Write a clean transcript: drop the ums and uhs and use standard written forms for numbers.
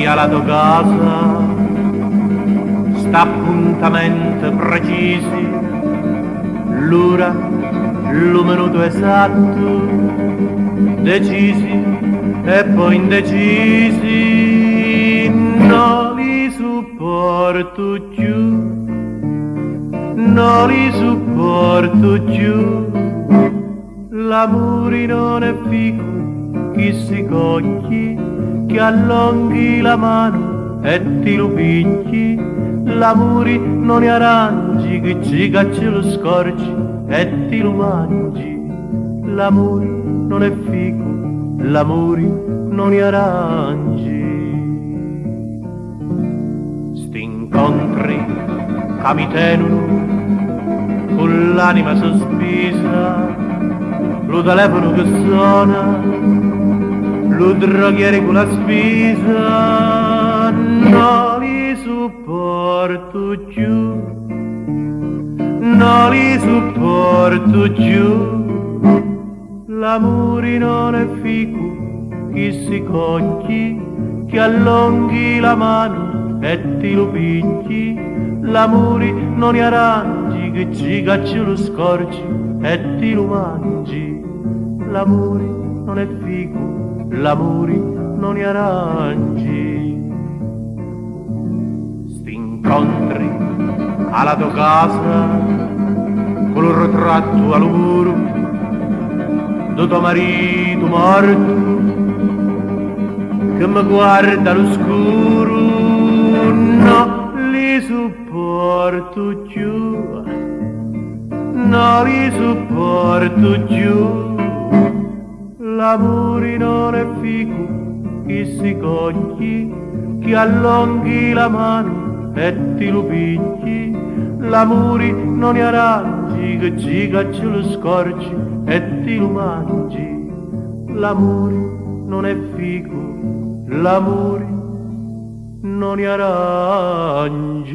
alla tua casa, sta appuntamento precisi, l'ora, il minuto esatto, decisi e poi indecisi, non li supporto più, non li supporto più, l'amore non è figo, chi si cogli, che allunghi la mano e ti lo picchi, l'amore non è aranci, che ci cacci lo scorgi e ti lo mangi, l'amore non è figo, l'amore non è aranci. Sti incontri che mi tenono con l'anima sospesa, lo telefono che suona, lo droghiere con la spesa, non li supporto più, non li supporto più, l'amore non è figo, chi si cogli, che allunghi la mano e ti lo picchi, l'amore non è aranci, che ci cacci lo scorgi e ti lo mangi, l'amore non è figo, l'amore non è aranci. Sti incontri alla tua casa, con il ritratto al muro, do tuo marito morto, che mi guarda all'oscuro, no li supporto più, non li supporto più, l'amore non è figo, chi si cogli, che allunghi la mano e ti lo picchi, l'amore non è aranci, che ci cacci lo scorgi e ti lo mangi, l'amore non è figo, l'amore non è aranci.